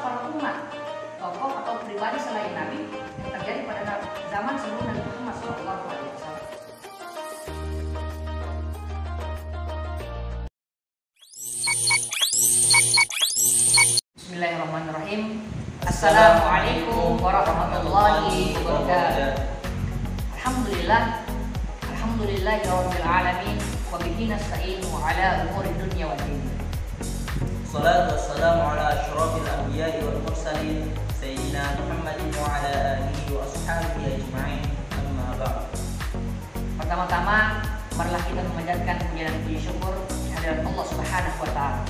para umat, tokoh atau pribadi selain Nabi yang terjadi pada zaman sebelum Nabi Muhammad SAW. Bismillahirrahmanirrahim. Assalamualaikum warahmatullahi wabarakatuh. Alhamdulillahirabbil alamin wa bihi nasta'inu ala umuri dunya waddin. Salatu wassalamu ala asyrafil anbiya'i wal mursalin sayyidina Muhammadin wa ala alihi wa ashabihi ajma'in. Amma ba'd. Pertama-tama, marilah kita memanjatkan puji dan puji syukur kehadirat Allah Subhanahu wa taala.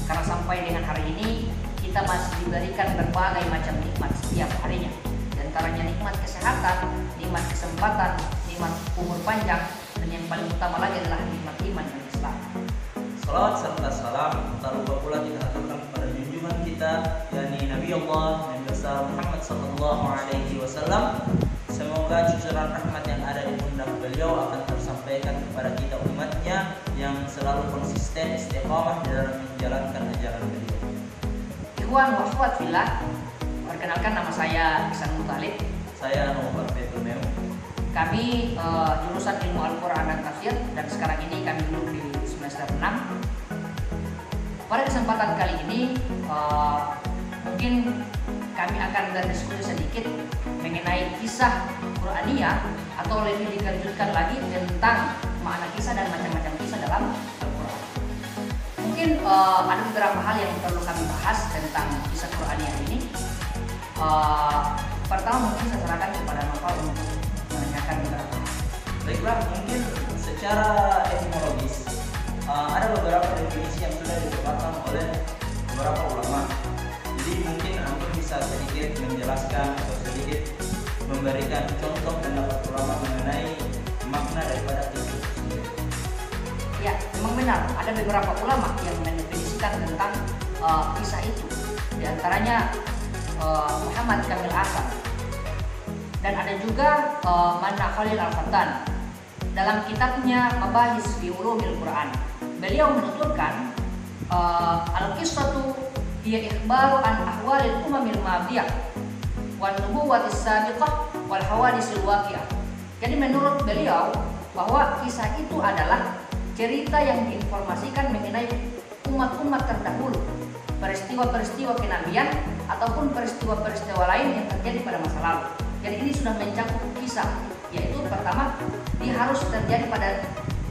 Karena sampai dengan hari ini kita masih diberikan berbagai macam nikmat setiap harinya. Di antaranya nikmat kesehatan, nikmat kesempatan, nikmat umur panjang, dan yang paling utama lagi adalah nikmat iman dan Islam. Salawat serta salam tak lupa pula kita aturkan kepada junjungan kita, yakni Nabi Allah Nabi besar Muhammad sallallahu alaihi wasallam. Semoga cucuran rahmat yang ada di pundak beliau akan tersampaikan kepada kita umatnya yang selalu konsisten istiqamah dalam menjalankan ajaran beliau. Ikhwan wa akhwat fillah, perkenalkan nama saya Ihsan Muttalib. Saya Nomor Petumeu. Kami jurusan Ilmu Al-Quran dan Tafsir, dan sekarang ini kami duduk di semester 6. Pada kesempatan kali ini mungkin kami akan berdiskusi sedikit mengenai kisah Qur'aniyah, atau lebih dilanjutkan lagi tentang makna kisah dan macam-macam kisah dalam Al-Quran. Mungkin ada beberapa hal yang perlu kami bahas tentang kisah Qur'aniyah ini. Pertama mungkin saya serahkan kepada Novel untuk menanyakan beberapa hal. Baiklah, mungkin secara etimologis ada beberapa definisi yang sudah dikeluarkan oleh beberapa ulama. Jadi mungkin Antum bisa sedikit menjelaskan atau sedikit memberikan contoh pendapat ulama mengenai makna daripada kisah tersebut. Ya, memang benar ada beberapa ulama yang mendefinisikan tentang kisah itu. Di antaranya Muhammad Kamil Hasan, dan ada juga Manna Khalil Al-Fattan dalam kitabnya Mabahis fi Ulumil Quran. Beliau menuturkan al-qissatu hiya ikhbaru an ahwalil umamil madiyah wan nubuwwatis sabiqah wal hawadisil waqi'ah. Jadi menurut beliau bahwa kisah itu adalah cerita yang diinformasikan mengenai umat-umat terdahulu, peristiwa-peristiwa kenabian ataupun peristiwa-peristiwa lain yang terjadi pada masa lalu. Jadi ini sudah mencakup kisah, yaitu pertama dia harus terjadi pada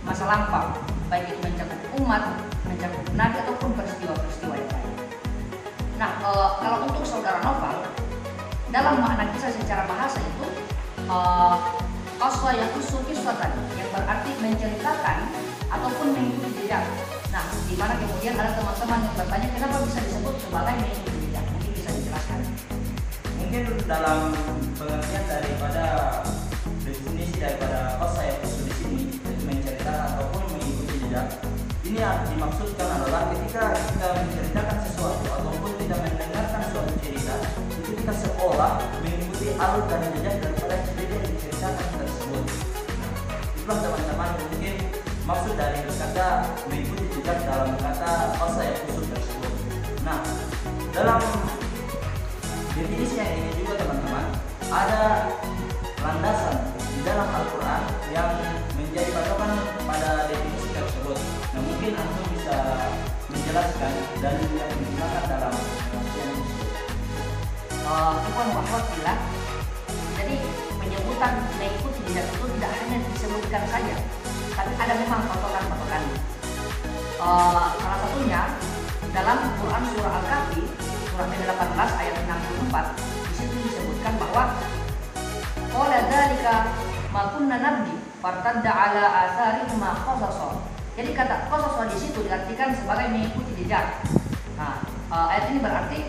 masa lampau, baik itu mencakup umat, mencakup nabi ataupun peristiwa-peristiwa yang lain. Nah, kalau untuk saudara Novel, dalam makna kisah secara bahasa itu qaswa yaqusu qissatan, yang berarti menceritakan ataupun mengikuti jejak. Nah, di mana kemudian ada teman-teman yang bertanya kenapa bisa disebut sebagai mengikuti jejak? Mungkin bisa dijelaskan. Mungkin dalam pengertian daripada definisi daripada qaswa yaqusu di sini, yaitu menceritakan ataupun mengikuti jejak. Ini yang dimaksudkan adalah ketika kita menceritakan sesuatu ataupun kita mendengarkan suatu cerita, itu kita seolah mengikuti alur dan jejak daripada cerita yang diceritakan tersebut. Itulah teman-teman mungkin maksud dari kata mengikuti jejak dalam kata qaswa yaqusu tersebut. Nah, dalam definisi yang ini juga teman-teman ada landasan di dalam Al-Quran yang menjadi patokan pada definisi tersebut. Nah, mungkin Antum bisa menjelaskan dalil yang digunakan dalam pengertian tersebut. Ikhwan wa akhwat fillah, jadi penyebutan mengikuti jejak itu tidak hanya disebutkan saja, tapi ada memang patokan-patokannya. Salah satunya dalam Quran surah Al-Kahfi surah 18 ayat 64, di situ disebutkan bahwa qala dzalika ma kunna nabghi fartadda ala atharihim ma qasasa. Jadi kata qasasa di situ diartikan sebagai mengikuti jejak. Nah, ayat ini berarti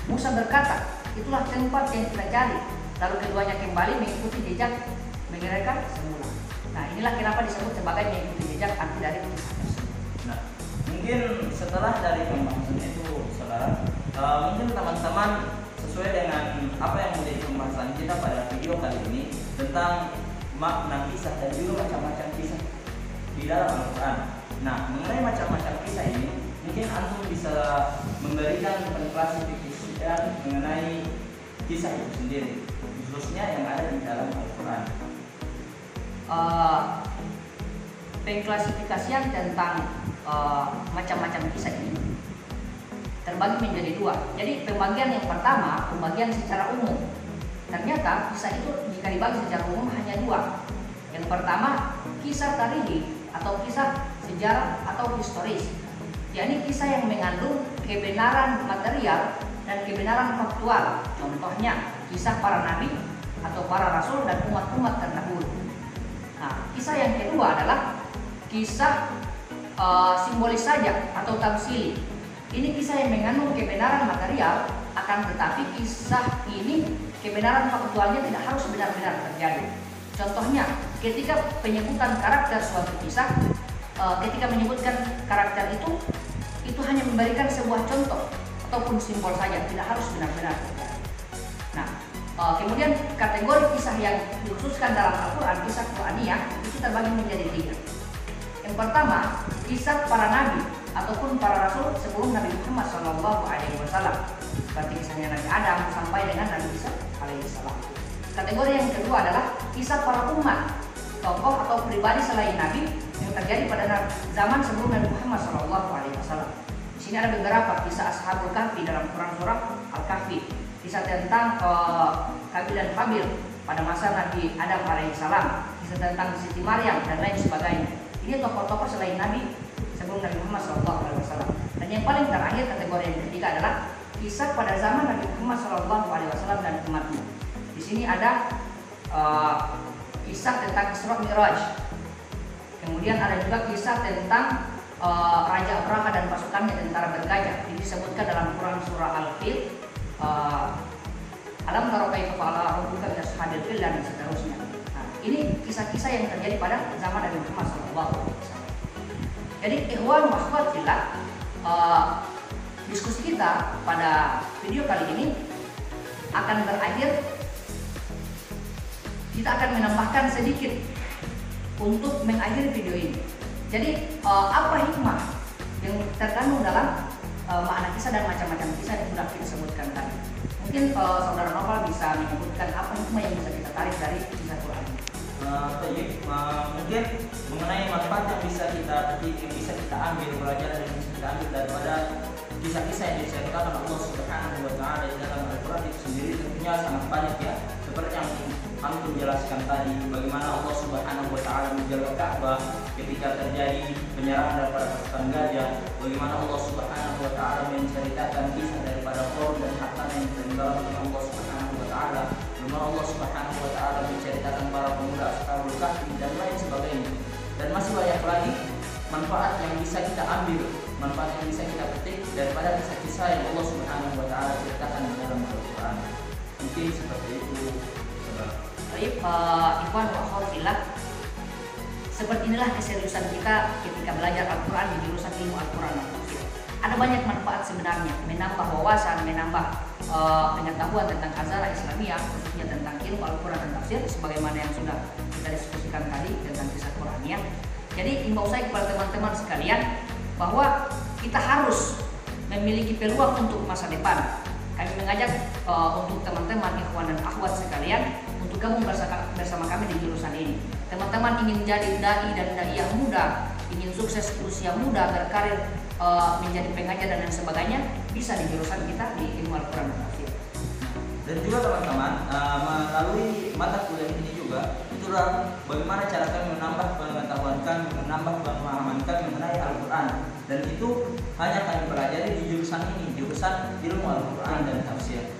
Musa berkata, itulah tempat yang kita cari. Lalu keduanya kembali mengikuti jejak mereka semula. Nah, inilah kenapa disebut sebagai mengikuti jejak arti dari kisah tersebut. Nah, mungkin setelah dari pembahasan itu, saudara, mungkin teman-teman sesuai dengan apa yang menjadi pembahasan kita pada video kali ini tentang makna kisah dan juga macam-macam kisah di dalam Al-Quran. Nah, mengenai macam-macam kisah ini, Mungkin antum bisa memberikan klasifikasian mengenai kisah itu sendiri, khususnya yang ada di dalam Al-Quran. Pengklasifikasian tentang macam-macam kisah ini terbagi menjadi dua. Jadi pembagian yang pertama, pembagian secara umum. Ternyata kisah itu jika dibagi secara umum hanya dua. Yang pertama, kisah tarihi atau kisah sejarah atau historis. Yakni kisah yang mengandung kebenaran material dan kebenaran faktual. Contohnya kisah para nabi atau para rasul dan umat-umat terdahulu. Nah, kisah yang kedua adalah kisah simbolis saja atau tamsili. Ini kisah yang mengandung kebenaran material, akan tetapi kisah ini kebenaran faktualnya tidak harus benar-benar terjadi. Contohnya, ketika penyebutan karakter suatu kisah, ketika menyebutkan karakter itu hanya memberikan sebuah contoh ataupun simbol saja, tidak harus benar-benar terjadi. Nah, kemudian kategori kisah yang dikhususkan dalam Al-Quran, kisah Qur'aniyah, itu terbagi menjadi tiga. Yang pertama, kisah para nabi ataupun para rasul sebelum Nabi Muhammad SAW. Berarti kisahnya Nabi Adam sampai dengan Nabi Isa alaihissalam. Kategori yang kedua adalah kisah para umat, tokoh atau pribadi selain Nabi yang terjadi pada zaman sebelum Nabi Muhammad SAW. Di sini ada beberapa kisah Ashabul Kahfi dalam Quran surah Al-Kahfi, kisah tentang Qabil dan Habil pada masa Nabi Adam alaihissalam, kisah tentang Siti Maryam dan lain sebagainya. Ini tokoh-tokoh selain Nabi sebelum Nabi Muhammad SAW. Dan yang paling terakhir, kategori yang ketiga adalah kisah pada zaman Nabi Muhammad SAW dan umatnya. Di sini ada kisah tentang Isra Mi'raj. Kemudian ada juga kisah tentang Raja Abraha dan pasukannya tentara bergajah. Ini disebutkan dalam Quran surah Al-Fil. Alam tara kaifa fa'ala rabbuka bi ashabil fil dan seterusnya. Nah, ini kisah-kisah yang terjadi pada zaman Nabi Muhammad SAW. Jadi ikhwan wa akhwat fillah, diskusi kita pada video kali ini akan berakhir. Kita akan menambahkan sedikit untuk mengakhiri video ini. Jadi apa hikmah yang terkandung dalam makna kisah dan macam-macam kisah yang sudah kita sebutkan tadi? Mungkin saudara Novel bisa menyebutkan apa hikmah yang bisa kita tarik dari kisah Quran. Mungkin mengenai manfaat yang bisa kita petik, yang bisa kita ambil, pelajaran yang bisa kita ambil daripada kisah-kisah yang diceritakan Allah Subhanahu wa Ta'ala di dalam Al-Quran itu sendiri tentunya sangat banyak ya. Seperti yang kami menjelaskan tadi, bagaimana Allah Subhanahu wa Ta'ala menjaga Ka'bah ketika terjadi penyerangan daripada pasukan gajah, bagaimana Allah Subhanahu wa Ta'ala menceritakan kisah daripada Qarun dan hartanya yang ditenggelamkan Allah Subhanahu wa Ta'ala, bagaimana Allah Subhanahu wa Ta'ala menceritakan para pemuda Ashabul Kahfi dan lain sebagainya. Dan masih banyak lagi manfaat yang bisa kita ambil, manfaat yang bisa kita petik daripada kisah-kisah yang Allah Subhanahu wa Ta'ala ceritakan di dalam Al-Quran. Mungkin seperti itu. Baik, ikhwan wa akhwat fillah, seperti inilah keseriusan kita ketika belajar Al-Quran di jurusan ilmu Al-Quran dan tafsir. Ada banyak manfaat sebenarnya, menambah wawasan, menambah pengetahuan tentang azalah Islamiyah, khususnya tentang ilmu Al-Quran dan tafsir, sebagaimana yang sudah kita diskusikan tadi tentang kisah Quraniyah. Jadi imbau saya kepada teman-teman sekalian bahwa kita harus memiliki peluang untuk masa depan. Kami mengajak untuk teman-teman ikhwan dan akhwat sekalian untuk gabung bersama kami di jurusan ini. Teman-teman ingin menjadi dai dan daiyah muda, ingin sukses usia muda, berkarir menjadi pengajar dan lain sebagainya, bisa di jurusan kita di ilmu Al-Quran dan tafsir. Dan juga teman-teman, melalui mata kuliah ini juga itulah bagaimana cara kami menambah pengetahuan kami, menambah pemahaman kami mengenai Al-Quran. Dan itu hanya kami pelajari di jurusan ini, jurusan ilmu Al-Quran dan tafsir.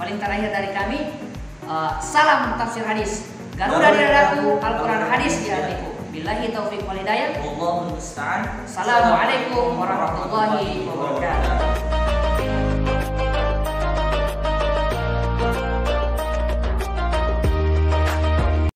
Paling terakhir dari kami, salam tafsir hadis. Garuda di dadaku, Al-Quran hadis di hatiku. Billahi taufiq wal hidayah. Wallahul musta'an. Assalamualaikum warahmatullahi wabarakatuh.